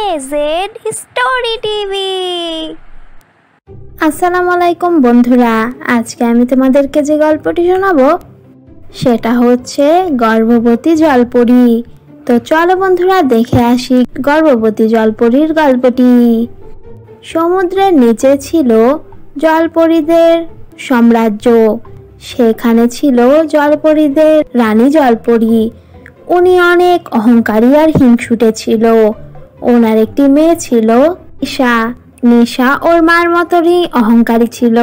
AZ story TV. আসসালামু আলাইকুম বন্ধুরা, আজকে আমি তোমাদেরকে যে গল্পটি শোনাবো সেটা হচ্ছে গর্ভবতী জলপরি। তো চলো বন্ধুরা দেখে আসি গর্ভবতী জলপরির গল্পটি। সমুদ্রের নিচে ছিল জলপরীদের সাম্রাজ্য। সেখানে ছিল জলপরীদের রানী জলপরি। উনি অনেক অহংকারী আর হিংসুটে ছিল। ওনার একটি মেয়ে ছিল নিশা। নিশা ওর মার মতনই অহংকারী ছিল,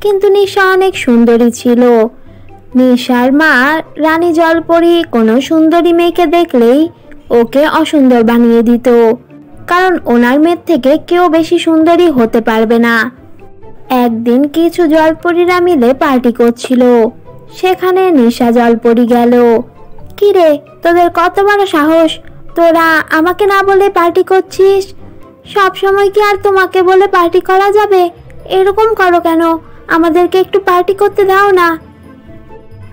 কিন্তু নিশা অনেক সুন্দরী ছিল। নিশার মা রানী জলপরি কোনো সুন্দরী মেয়েকে দেখলেই ওকে অসুন্দর বানিয়ে দিত, কারণ ওনার মেয়ের থেকে কেউ বেশি সুন্দরী হতে পারবে না। একদিন কিছু জলপরীরা মিলে পার্টি করছিল। সেখানে নিশা জলপরি গেল। কিরে, তোদের কত বড় সাহস, তোরা আমাকে না বলে পার্টি করছিস? সব সময় কি আর তোমাকে বলে পার্টি করা যাবে? এরকম করো কেন? আমাদেরকে একটু পার্টি করতে দাও না।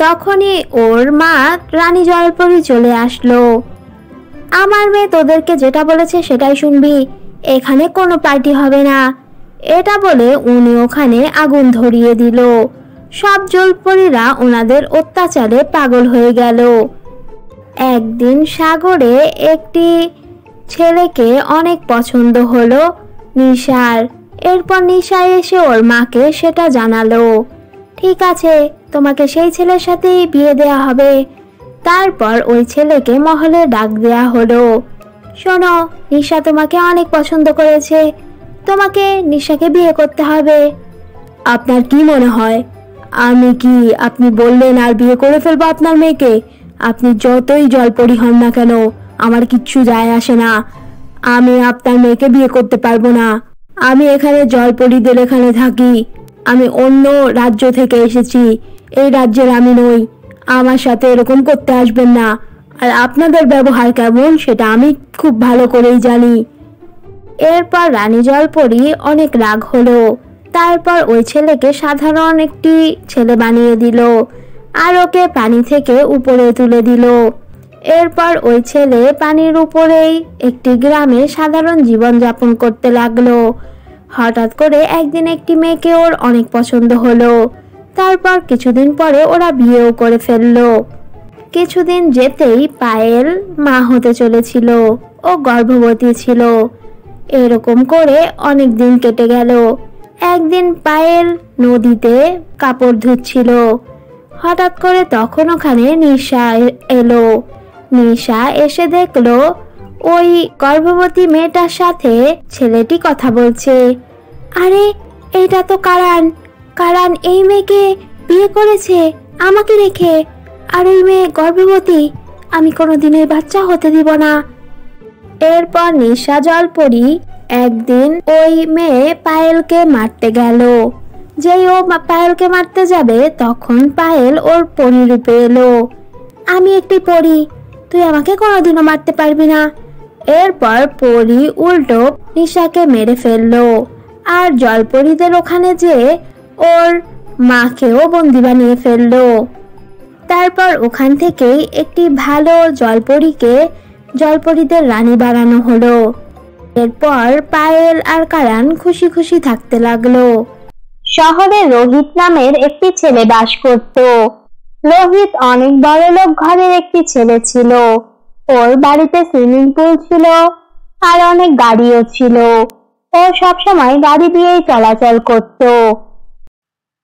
তখনই ওর মা রানী জলপরি চলে আসলো। আমার মেয়ে তোদেরকে যেটা বলেছে সেটাই শুনবি, এখানে কোনো পার্টি হবে না। এটা বলে উনি ওখানে আগুন ধরিয়ে দিল। সব জলপরীরা ওনাদের অত্যাচারে পাগল হয়ে গেল। একদিন সাগরে একটি ছেলেকে অনেক পছন্দ হলো নিশার। এরপর নিশা এসে ওর মাকে সেটা জানালো। ঠিক আছে, তোমাকে সেই ছেলের সাথেই বিয়ে দেয়া হবে। তারপর ওই ছেলেকে মহলে ডাক দেয়া হলো। শোনো, নিশা তোমাকে অনেক পছন্দ করেছে, তোমাকে নিশাকে বিয়ে করতে হবে। আপনার কি মনে হয় আমি কি আপনি বললেন আর বিয়ে করে ফেলবো আপনার মেয়েকে? আপনি যতই জলপরি হন না কেন, আমার কিচ্ছু যায় আসে না। আমি আপনার মেয়েকে বিয়ে করতে পারবো না। আমি এখানে জলপরীদের এখানে থাকি। আমি অন্য রাজ্য থেকে এসেছি, এই রাজ্যের আমি নই। আমার সাথে এরকম করতে আসবেন না। আর আপনাদের ব্যবহার কেমন সেটা আমি খুব ভালো করেই জানি। এরপর রানী জলপরি অনেক রাগ হলো। তারপর ওই ছেলেকে সাধারণ একটি ছেলে বানিয়ে দিল আর ওকে পানি থেকে উপরে তুলে দিল। এরপর ওই ছেলে পানির উপরেই একটি গ্রামে সাধারণ জীবন যাপন করতে লাগলো। হঠাৎ করে একদিন একটি মেয়েকে ওর অনেক পছন্দ হলো। তারপর কিছুদিন পরে ওরা বিয়েও করে ফেললো। কিছুদিন যেতেই পায়েল মা হতে চলেছিল, ও গর্ভবতী ছিল। এরকম করে অনেক দিন কেটে গেল। একদিন পায়েল নদীতে কাপড় ধুচ্ছিল। হঠাৎ করে তখন ওখানে নিশা এলো। নিশা এসে দেখলো ওই গর্ভবতী মেয়েটার সাথে ছেলেটি কথা বলছে। আরে, এটা তো কারান। কারান এই মেয়েকে বিয়ে করেছে আমাকে রেখে, আর ওই মেয়ে গর্ভবতী। আমি কোনোদিনই বাচ্চা হতে দিব না। এরপর নিশা জলপরি একদিন ওই মেয়ে পায়েলকে মারতে গেল। যেই ও পায়েলকে মারতে যাবে তখন পায়েল ওর পরী রূপে এলো। আমি একটি পরী, তুই আমাকে কোনোদিনও মারতে পারবি না। এরপর পরী উল্টো নিশাকে মেরে ফেললো আর জলপরীদের ওখানে যেয়ে ওর মাকেও বন্দি বানিয়ে ফেললো। তারপর ওখান থেকেই একটি ভালো জলপরীকে জলপরীদের রানী বানানো হলো। এরপর পায়েল আর কারান খুশি খুশি থাকতে লাগলো। শহরে রোহিত নামের একটি ছেলে বাস করত। রোহিত অনেক বড়লোক ঘরের একটি ছেলে ছিল। ওর বাড়িতে সুইমিং পুল ছিল আর অনেক গাড়িও ছিল। ও সবসময় গাড়ি দিয়েই চলাচল করত।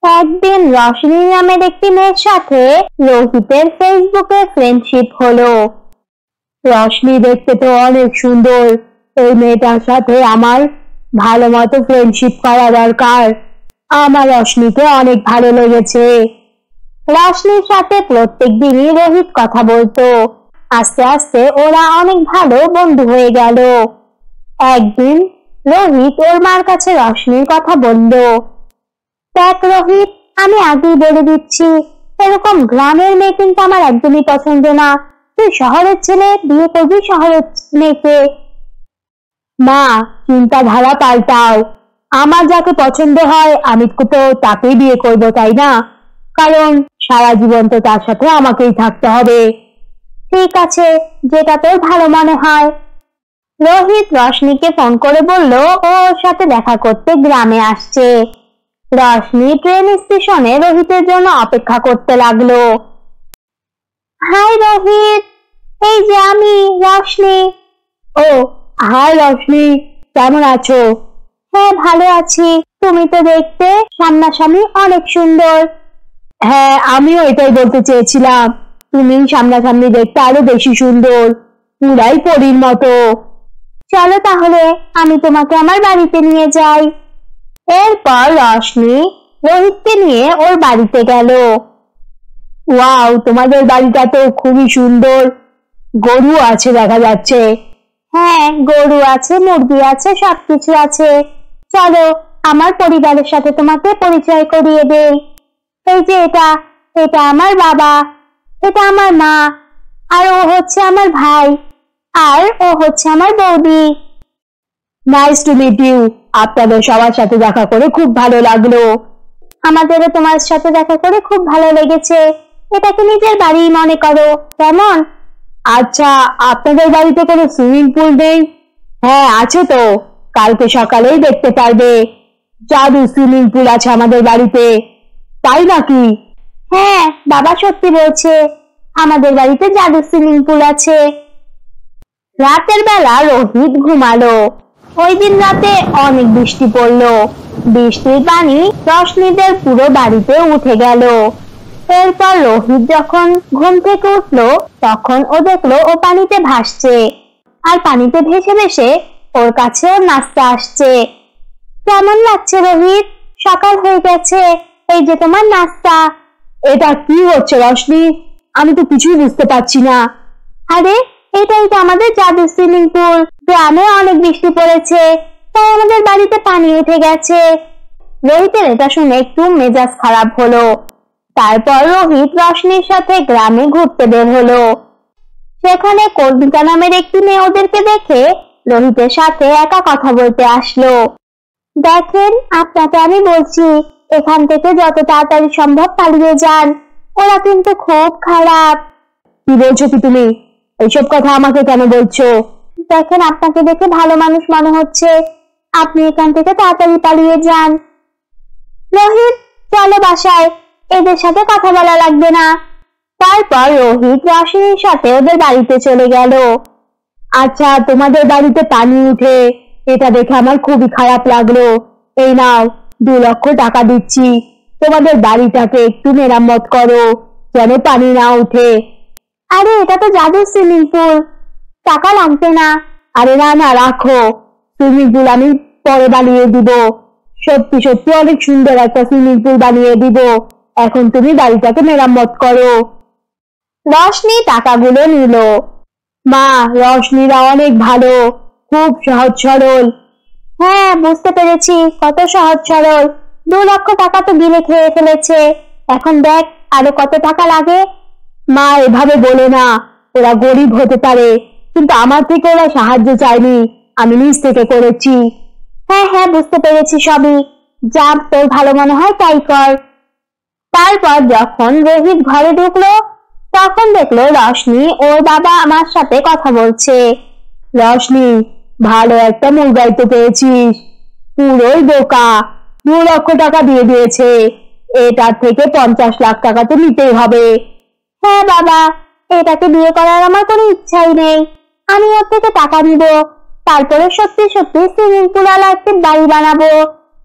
একদিন রশনি নামের একটি মেয়ের সাথে রোহিতের ফেসবুকে ফ্রেন্ডশিপ হলো। রশনি দেখতে তো অনেক সুন্দর, এই মেয়েটার সাথে আমার ভালো মতো ফ্রেন্ডশিপ করা দরকার। আমার রশনিকে অনেক ভালো লেগেছে। রশনির সাথে প্রত্যেক দিনই রোহিত কথা বলতো। আস্তে আস্তে ওরা অনেক ভালো বন্ধু হয়ে গেল। একদিন রোহিত ওর মার কাছে রশনির কথা বলল। দেখ রোহিত, আমি আগেই বলে দিচ্ছি, এরকম গ্রামের মেয়ে কিন্তু আমার একদমই পছন্দ না। তুই শহরের ছেলে, বিয়ে করবি শহরের মেয়েকে। মা, চিন্তাধারা পাল্টাও। আমার যাকে পছন্দ হয় আমি তো তাকেই বিয়ে করব, তাই না? কারণ সারা জীবন তো তার সাথে আমাকেই থাকতে হবে। ঠিক আছে, যেটা তোর ভালো মনে হয়। রোহিত রশনিকে ফোন করে বলল ও ওর সাথে দেখা করতে গ্রামে আসছে। রশনি ট্রেন স্টেশনে রোহিতের জন্য অপেক্ষা করতে লাগলো। হাই রোহিত, এই যে আমি রশনি। ও হাই রশনি, কেমন আছো? হ্যাঁ ভালো আছি, তুমি তো দেখতে সামনাসামনি অনেক সুন্দর। হ্যাঁ আমিও এটাই বলতে চেয়েছিলাম, তুমি সামনাসামনি দেখতে আরো বেশি সুন্দর, পুরাই পরীর মতো। চলো তাহলে আমি তোমাকে আমার বাড়িতে নিয়ে যাই। এরপর রশনি রোহিতকে নিয়ে ওর বাড়িতে গেল। ওয়াও, তোমাদের বাড়িটা তো খুবই সুন্দর, গরু আছে দেখা যাচ্ছে। হ্যাঁ গরু আছে, মুরগি আছে, সবকিছু আছে। চলো আমার পরিবারের সাথে তোমাকে পরিচয় করিয়ে দেই। এই যে এটা এটা আমার বাবা, এটা আমার মা, আর ও হচ্ছে আমার ভাই, আর ও হচ্ছে আমার বৌদি। নাইস টু মিট ইউ, আপনাদের সবার সাথে দেখা করে খুব ভালো লাগলো। আমাদেরও তোমার সাথে দেখা করে খুব ভালো লেগেছে, এটাকে নিজের বাড়ি মনে করো, কেমন? আচ্ছা, আপনাদের বাড়িতে কোনো সুইমিং পুল নেই? হ্যাঁ আছে তো, কালকে সকালেই দেখতে পারবে, জাদু সুইমিং পুল আছে আমাদের বাড়িতে। তাই নাকি? হ্যাঁ বাবা সত্যি বলছে, আমাদের বাড়িতে জাদু সুইমিং পুল আছে। রাতের বেলা রোহিত ঘুমালো। ওই দিন রাতে অনেক বৃষ্টি পড়লো, বৃষ্টির পানি রশনিদের পুরো বাড়িতে উঠে গেল। এরপর রোহিত যখন ঘুম থেকে উঠলো তখন ও দেখলো ও পানিতে ভাসছে, আর পানিতে ভেসে ভেসে ওর কাছে ওর নাস্তা আসছে। কেমন লাগছে রোহিত? সকাল হয়ে গেছে, এই যে তোমার নাস্তা। এটা কি হচ্ছে রশনি? আমি তো কিছুই বুঝতে পারছি না। আরে এটাই তো আমাদের জাদু সুইমিং পুল, গ্রামে অনেক বৃষ্টি পড়েছে তাই আমাদের বাড়িতে পানি উঠে গেছে। রোহিতের এটা শুনে একটু মেজাজ খারাপ হলো। তারপর রোহিত রশনির সাথে গ্রামে ঘুরতে বের হলো। সেখানে কর্মিকা নামের একটি মেয়ে ওদেরকে দেখে রোহিতের সাথে একা কথা বলতে আসলো। দেখেন, আপনাকে আমি বলছি এখান থেকে যত তাড়াতাড়ি সম্ভব পালিয়ে যান, ওরা কিন্তু খুব খারাপ। কি বলছো কি তুমি? এইসব কথা আমাকে কেন বলছো? দেখেন, আপনাকে দেখে ভালো মানুষ মনে হচ্ছে, আপনি এখান থেকে তাড়াতাড়ি পালিয়ে যান। রোহিত চলো বাসায়, এদের সাথে কথা বলা লাগবে না। তারপর রোহিত রশনির সাথে ওদের বাড়িতে চলে গেল। আচ্ছা, তোমাদের বাড়িতে পানি উঠে, এটা দেখে আমার খুবই খারাপ লাগলো। এই নাও 2 লক্ষ টাকা দিচ্ছি, তোমাদের বাড়িটাকে একটু মেরামত করো যেন পানি না উঠে। আরে এটা তো জাদু সুইমিং পুল, টাকা লাগবে না। আরে না না, রাখো, সুইমিং পুল আমি পরে বানিয়ে দিব, সত্যি সত্যি অনেক সুন্দর একটা সুইমিং পুল বানিয়ে দিব, এখন তুমি বাড়িটাকে মেরামত করো। রশনি টাকাগুলো নিল। মা, রশনিরা অনেক ভালো, খুব সহজ সরল। হ্যাঁ বুঝতে পেরেছি, কত সহজ সরল। 2 লক্ষ টাকা তো গিলে খেয়ে ফেলেছে, এখন দেখ আরো কত টাকা লাগে। মা এভাবে বলে না, ওরা গরিব হতে পারে কিন্তু আমার থেকে ওরা সাহায্য চায়নি, আমি নিজ থেকে করেছি। হ্যাঁ হ্যাঁ বুঝতে পেরেছি সবই, যা তোর ভালো মনে হয় তাই কর। তারপর যখন রোহিত ঘরে ঢুকলো তখন দেখলো রশনি ওর বাবা আমার সাথে কথা বলছে। রশনি, ভালো একটা মুরগাই তো পেয়েছিস, পুরোই বোকা, 2 লক্ষ টাকা দিয়ে দিয়েছে, এটার থেকে 50 লাখ টাকা তো নিতেই হবে। হ্যাঁ বাবা, এটাকে বিয়ে করার আমার কোনো ইচ্ছাই নেই, আমি ওর থেকে টাকা নিব, তারপরে সত্যি সত্যি সুইমিং পুল আলা একটি বাড়ি বানাবো।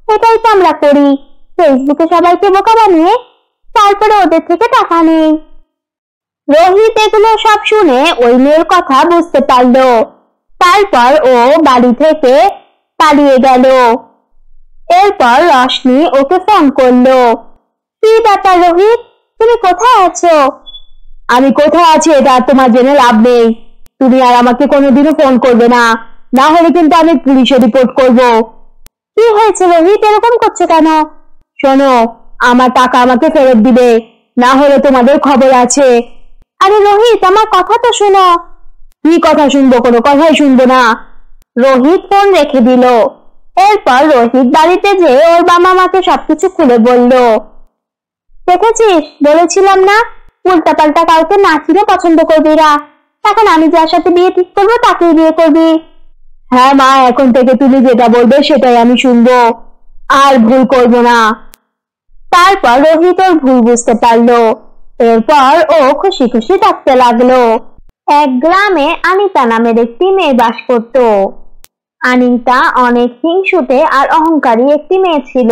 এটাই তো আমরা করি, ফেসবুকে সবাইকে বোকা বানিয়ে তারপরে ওদের থেকে টাকা নেই। রোহিত এগুলো সব শুনে ওই মেয়ের কথা বুঝতে পারলো। তারপর ও বাড়ি থেকে পালিয়ে গেল। এরপর রশনি ওকে ফোন করলো। কি ব্যাপার রোহিত, তুমি কোথায় আছো? আমি কোথায় আছি এটা তোমার জেনে লাভ নেই, তুমি আর আমাকে কোনোদিনও ফোন করবে না, না হলে কিন্তু আমি পুলিশে রিপোর্ট করব। কি হয়েছে রোহিত, এরকম করছো কেন? শোনো, আমার টাকা আমাকে ফেরত দিবে, না হলে তোমাদের খবর আছে। আরে রোহিত, আমার কথা তো শোনো। কি কথা শুনবো? কোনো কথাই শুনবো না। রোহিত ফোন রেখে দিল। এরপর রোহিত বাড়িতে যেয়ে ওর বাবা মাকে সবকিছু খুলে বলল। দেখেছিস, বলেছিলাম না, উল্টাপাল্টা কাউকে না চিনে পছন্দ করবি না, এখন আমি যার সাথে বিয়ে ঠিক করবো তাকেই বিয়ে করবি। হ্যাঁ মা, এখন থেকে তুমি যেটা বলবে সেটাই আমি শুনবো, আর ভুল করব না। তারপর রোহিত ওর ভুল বুঝতে পারলো। এরপর ও খুশি খুশি থাকতে লাগলো। এক গ্রামে আনিতা নামের একটি মেয়ে বাস করত। আনিতা অনেক হিংসুটে আর অহংকারী একটি মেয়ে ছিল,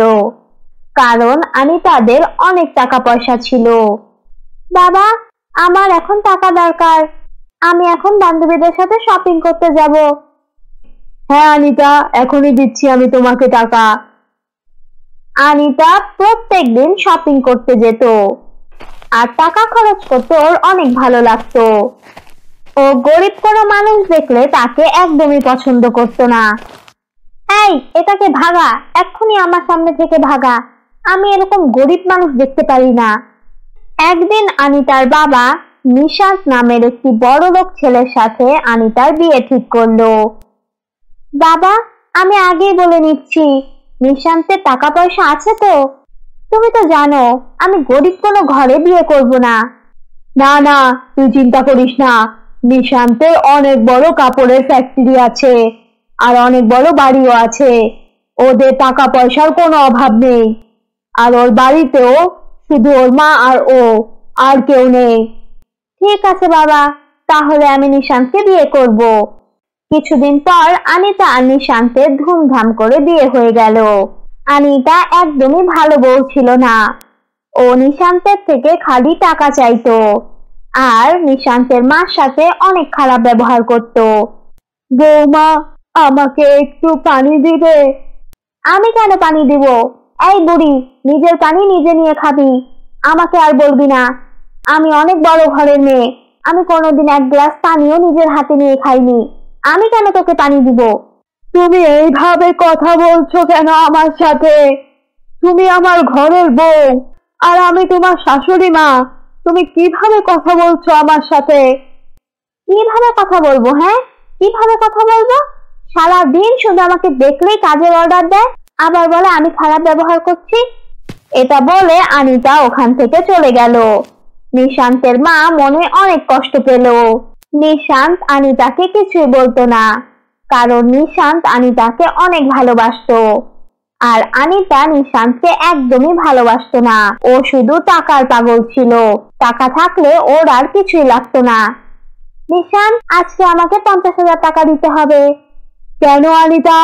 কারণ আনিতাদের অনেক টাকা পয়সা ছিল। বাবা, আমার এখন টাকা দরকার, আমি এখন বান্ধবীদের সাথে শপিং করতে যাব। হ্যাঁ আনিতা, এখনই দিচ্ছি আমি তোমাকে টাকা। আনিতা প্রত্যেকদিন শপিং করতে যেত আর টাকা খরচ করতে ওর অনেক ভালো লাগতো। ও গরিব কোনো মানুষ দেখলে তাকে একদমই পছন্দ করতো না। এই, এটাকে ভাগা, এক্ষুনি আমার সামনে থেকে ভাগা, আমি এরকম গরিব মানুষ দেখতে পারি না। একদিন আনিতার বাবা নিশান্ত নামের একটি বড়লোক ছেলের সাথে আনিতার বিয়ে ঠিক করলো। বাবা, আমি আগেই বলে নিচ্ছি, নিশান্তের টাকা পয়সা আছে তো? তুমি তো জানো আমি গরিব কোনো ঘরে বিয়ে করব না। না না, তুই চিন্তা করিস না, নিশান্তের অনেক বড় কাপড়ের ফ্যাক্টরি আছে আর অনেক বড় বাড়িও আছে, ওদের টাকা পয়সার কোনো অভাব নেই। আর ওর বাড়িতেও শুধু ওর মা আর ও, আর কেউ নেই। ঠিক আছে বাবা, তাহলে আমি নিশান্তকে বিয়ে করব। কিছুদিন পর আনিতা আর নিশান্তের ধুমধাম করে বিয়ে হয়ে গেল। আনিতা একদমই ভালো বউ ছিল না, ও নিশান্তের থেকে খালি টাকা চাইতো আর নিশান্তের মার সাথে অনেক খারাপ ব্যবহার করত। বৌমা, আমাকে একটু পানি দিবে? আমি কেন পানি দিব? এই বুড়ি, নিজের পানি নিজে নিয়ে খাবি, আমাকে আর বলবি না। আমি অনেক বড় ঘরের মেয়ে, আমি কোনোদিন এক গ্লাস পানিও নিজের হাতে নিয়ে খাইনি, আমি কেন তোকে পানি দিব? তুমি এইভাবে কথা বলছো কেন আমার সাথে? তুমি আমার ঘরের বউ আর আমি তোমার শাশুড়ি মা, তুমি কিভাবে কথা বলছো আমার সাথে? কিভাবে কথা বলবো? হ্যাঁ, কিভাবে কথা বলবো? সারাদিন শুধু আমাকে দেখলেই কাজের অর্ডার দেয়, আবার বলে আমি খারাপ ব্যবহার করছি। এটা বলে আনিতা ওখান থেকে চলে গেল। নিশান্তের মা মনে অনেক কষ্ট পেল। নিশান্ত আনিতাকে কিছুই বলতো না, কারণ নিশান্ত আনিতাকে অনেক ভালোবাসতো আর আনিতা নিশান্তকে একদমই ভালোবাসতো না। ও শুধু টাকার পাগল ছিল, টাকা থাকলে ওর আর কিছুই লাগতো না। নিশান্ত, আজকে আমাকে 50,000 টাকা দিতে হবে। কেন আনিতা,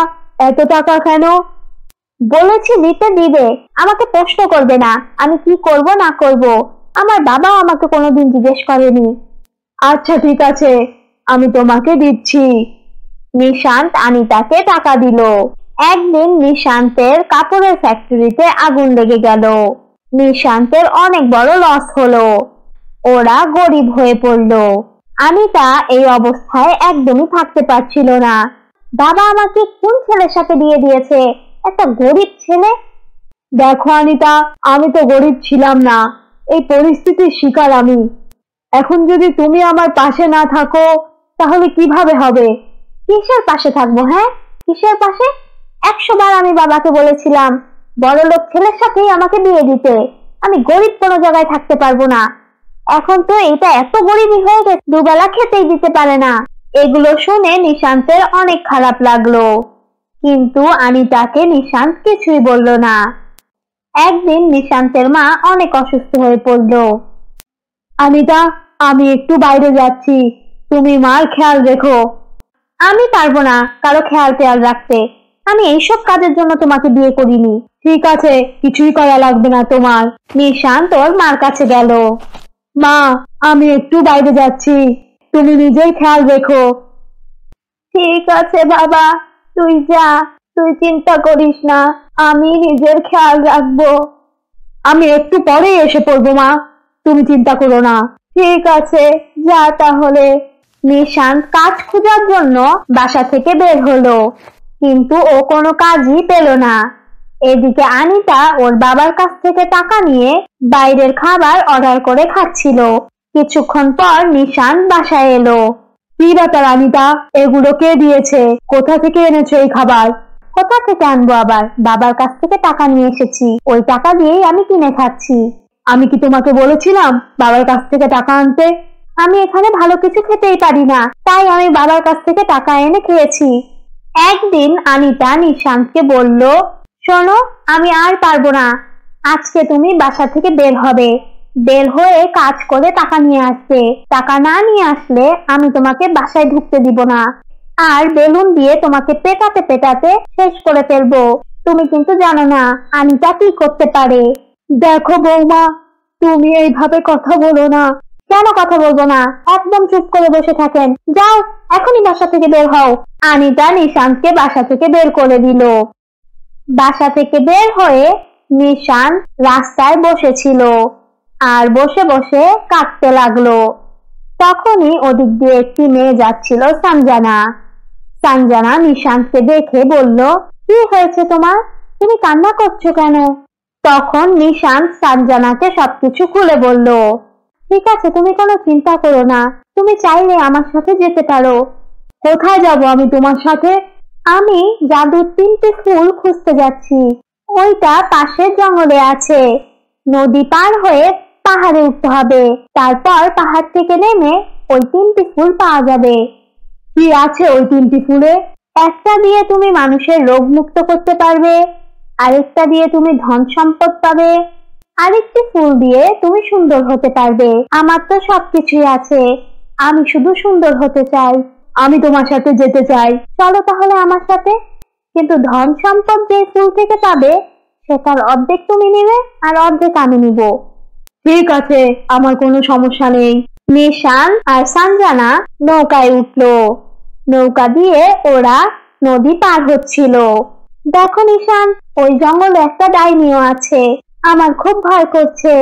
এত টাকা কেন? বলেছি দিতে দিবে, আমাকে প্রশ্ন করবে না আমি কি করব না করব। আমার বাবাও আমাকে কোনোদিন জিজ্ঞেস করেনি। আচ্ছা ঠিক আছে, আমি তোমাকে দিচ্ছি। নিশান্ত আনিতাকে টাকা দিল। একদিন নিশান্তের কাপড়ের ফ্যাক্টরিতে আগুন লেগে গেল। নিশান্তের অনেক বড় লস হলো, ওরা গরিব হয়ে পড়লো। আনিতা এই অবস্থায় একদমই থাকতে পারছিল না। বাবা আমাকে কোন ছেলের সাথে বিয়ে দিয়েছে, একটা গরিব ছেলে। দেখো আনিতা, আমি তো গরিব ছিলাম না, এই পরিস্থিতির শিকার আমি। এখন যদি তুমি আমার পাশে না থাকো তাহলে কিভাবে হবে? কিসের পাশে থাকবো? হ্যাঁ, কিসের পাশে? 100 বার আমি বাবাকে বলেছিলাম বড়লোক ছেলের সাথেই আমাকে বিয়ে দিতে, আমি গরিব কোনো জায়গায় থাকতে পারবো না। এখন তো এটা এত গরিবই হয়ে গেছে, দুবেলা খেতেই দিতে পারে না। এগুলো শুনে নিশান্তের অনেক খারাপ লাগলো, কিন্তু আনিতাকে নিশান্ত কিছুই বলল না। একদিন নিশান্তের মা অনেক অসুস্থ হয়ে পড়ল। আনিতা, আমি একটু বাইরে যাচ্ছি, তুমি মার খেয়াল রেখো। আমি পারবো না কারো খেয়াল রাখতে, আমি এইসব কাজের জন্য তোমাকে বিয়ে করিনি। ঠিক আছে, কিছুই করা লাগবে না তোমার। নিশান্ত ওর মার কাছে গেল। মা, আমি একটু বাইরে যাচ্ছি, তুমি নিজেই খেয়াল রেখো। ঠিক আছে বাবা, তুই যা, তুই চিন্তা করিস না, আমি নিজের খেয়াল রাখবো। আমি একটু পরেই এসে পড়বো মা, তুমি চিন্তা করো না। ঠিক আছে, যা তাহলে। নিশান্ত কাজ খোঁজার জন্য বাসা থেকে বের হলো, কিন্তু ও কোনো কাজই পেল না। এদিকে আনিতা ওর বাবার কাছ থেকে টাকা নিয়ে বাইরের খাবার অর্ডার করে খাচ্ছিল। কিছুক্ষণ পর নিশান্ত বাসায় এলো। কি ব্যাপার আনিতা, এগুলো কে দিয়েছে? কোথা থেকে এনেছো এই খাবার? কোথা থেকে আনবো আবার, বাবার কাছ থেকে টাকা নিয়ে এসেছি, ওই টাকা দিয়েই আমি কিনে খাচ্ছি। আমি কি তোমাকে বলেছিলাম বাবার কাছ থেকে টাকা আনতে? আমি এখানে ভালো কিছু খেতেই পারি না, তাই আমি বাবার কাছ থেকে টাকা এনে খেয়েছি। একদিন আনিতা নিশান্তকে বলল, শোনো, আমি আর পারবো না, আজকে তুমি বাসা থেকে বের হবে, বের হয়ে কাজ করে টাকা নিয়ে আসবে, টাকা না নিয়ে আসলে আমি তোমাকে বাসায় ঢুকতে দিব না, আর বেলুন দিয়ে তোমাকে পেটাতে পেটাতে শেষ করে ফেলবো। তুমি কিন্তু জানো না আনিতা কি করতে পারে। দেখো বৌমা, তুমি এইভাবে কথা বলো না। কেন কথা বলবো না? একদম চুপ করে বসে থাকেন। যাও, এখনই বাসা থেকে বের হও। আনিতা নিশান্তকে বাসা থেকে বের করে দিল। বাসা থেকে বের হয়ে নিশান্ত রাস্তায় বসেছিল আর বসে বসে কাঁদতে লাগলো। তখনই ওদিক দিয়ে একটি মেয়ে যাচ্ছিল, সঞ্জনা। সঞ্জনা নিশান্তকে দেখে বলল, কি হয়েছে তোমার? তুমি কান্না করছো কেন? তখন নিশান্ত সঞ্জনাকে সবকিছু খুলে বলল। ঠিক আছে, তুমি কোনো চিন্তা করো না, তুমি চাইলে আমার সাথে যেতে পারো। কোথায় যাব আমি তোমার সাথে? আমি জাদুর 3টি ফুল খুঁজতে যাচ্ছি, ওইটা পাশের জঙ্গলে আছে। নদী পার হয়ে পাহাড়ে উঠতে হবে, তারপর পাহাড় থেকে নেমে ওই 3টি ফুল পাওয়া যাবে। কি আছে ওই 3টি ফুলে? একটা দিয়ে তুমি মানুষের রোগ মুক্ত করতে পারবে, আরেকটা দিয়ে তুমি ধন সম্পদ পাবে, আরেকটি ফুল দিয়ে তুমি সুন্দর হতে পারবে। আমার তো সবকিছুই আছে, আমি শুধু সুন্দর হতে চাই। আমি তোমার সাথে যেতে চাই, চলো তাহলে আমার সাথে। কিন্তু ধন সম্পদ যে ফুল থেকে পাবে সেটার অর্ধেক তুমি নিবে আর অর্ধেক আমি নিব। ঠিক আছে, আমার কোনো সমস্যা নেই। নিশান আর সঞ্জনা নৌকায় উঠলো। নৌকা দিয়ে ওরা নদী পার হচ্ছিল। দেখো নিশান, ওই জঙ্গলে একটা ডাইনিও আছে, আমার খুব ভয় করছে।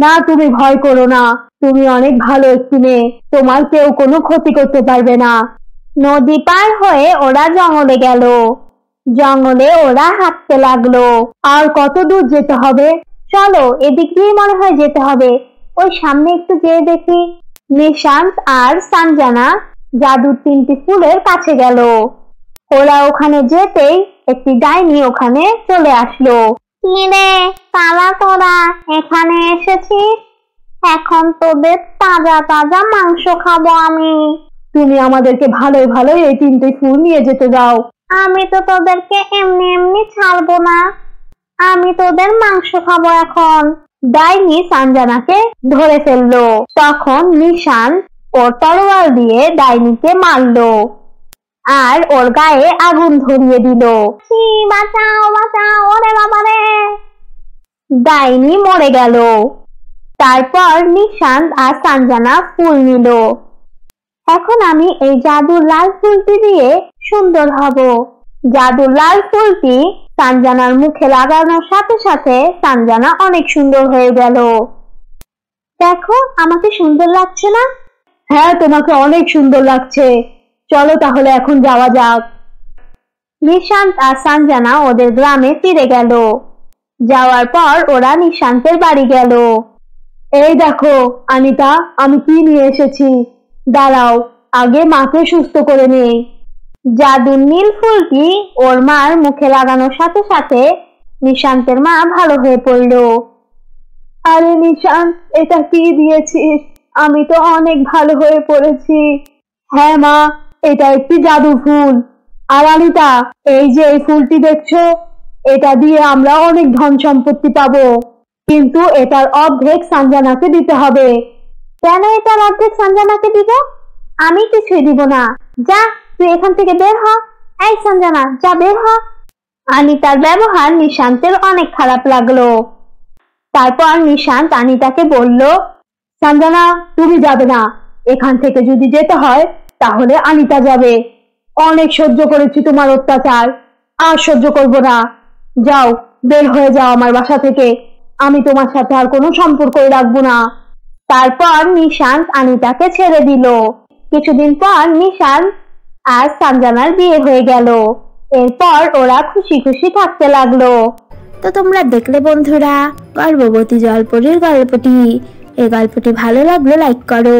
না, তুমি ভয় করো না, তুমি অনেক ভালো একটি মেয়ে, তোমার কেউ কোনো ক্ষতি করতে পারবে না। নদী পার হয়ে ওরা জঙ্গলে গেল। জঙ্গলে ওরা হাঁটতে লাগলো। আর কত দূর যেতে হবে? চলো, এদিক দিয়ে মনে হয় যেতে হবে, ওই সামনে একটু যেয়ে দেখি। নিশান্ত আর সঞ্জনা জাদুর 3টি ফুলের কাছে গেল। ওরা ওখানে যেতেই একটি ডাইনি ওখানে চলে আসলো। কিরে তারা, তোরা এখানে এসেছিস? এখন তোদের তাজা তাজা মাংস খাবো আমি। তুমি আমাদেরকে ভালোই ভালোই এই 3টি ফুল নিয়ে যেতে দাও। আমি তো তোদেরকে এমনি এমনি ছাড়বো না, আমি তোদের মাংস খাবো এখন। ডাইনি সঞ্জনাকে ধরে ফেললো। তখন নিশান্ত ওর তরোয়াল দিয়ে ডাইনিকে মারলো আর ওর গায়ে আগুন ধরিয়ে দিল। বাঁচাও বাঁচাও, ওরে বাবা রে! ডাইনি মরে গেল। তারপর নিশান্ত আর সঞ্জনা ফুল নিল। এখন আমি এই জাদুর লাল ফুলটি দিয়ে সুন্দর হব। জাদুর লাল ফুলটি সঞ্জনার মুখে লাগানোর সাথে সাথে সঞ্জনা অনেক সুন্দর হয়ে গেল। দেখো, আমাকে সুন্দর লাগছে না? হ্যাঁ, তোমাকে অনেক সুন্দর লাগছে। চলো তাহলে এখন যাওয়া যাক। নিশান্ত আর সঞ্জনা ওদের গ্রামে ফিরে গেল। যাওয়ার পর ওরা নিশান্তের বাড়ি গেল। এই দেখো আনিতা, আমি কি নিয়ে এসেছি, দাঁড়াও, আগে মাকে সুস্থ করে নেই। জাদুর নীল ফুলটি ওর মার মুখে লাগানোর সাথে সাথে নিশান্তের মা ভালো হয়ে পড়ল। আরে নিশান্ত, এটা কি দিয়েছিস? আমি তো অনেক ভালো হয়ে পড়েছি। হ্যাঁ মা, এটা একটি জাদু ফুল। আর অনিতা, এই যে এই ফুলটি দেখছো, এটা দিয়ে আমরা অনেক ধন সম্পত্তি পাবো, কিন্তু এটার অর্ধেক সঞ্জনাকে দিতে হবে। কেন এটার অর্ধেক সঞ্জনাকে দিব? আমি কিছুই দিব না। যা, তুই এখান থেকে বের হ। এই সঞ্জনা, যা বের হ। অনিতার ব্যবহার নিশান্তের অনেক খারাপ লাগলো। তারপর নিশান্ত অনিতাকে বলল, সঞ্জনা, তুমি যাবে না, এখান থেকে যদি যেতে হয় তাহলে অনিতা যাবে। অনেক সহ্য করেছি তোমার অত্যাচার, আর সহ্য করব না। যাও, বের হয়ে যাও আমার বাসা থেকে, আমি তোমার সাথে আর কোনো সম্পর্কই রাখবো না। তারপর নিশান্ত অনিতাকে ছেড়ে দিল। কিছুদিন পর নিশান্ত আর সঞ্জনার বিয়ে হয়ে গেল। এরপর ওরা খুশি খুশি থাকতে লাগলো। তো তোমরা দেখলে বন্ধুরা গর্ভবতী জলপরীর গল্পটি। এই গল্পটি ভালো লাগলে লাইক করো,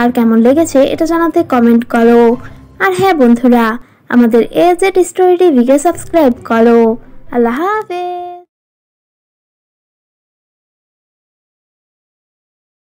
আর কেমন লেগেছে এটা জানাতে কমেন্ট করো। আর হ্যাঁ বন্ধুরা, আমাদের AZ স্টোরি টিভিকে সাবস্ক্রাইব করো। আল্লাহ হাফেজ।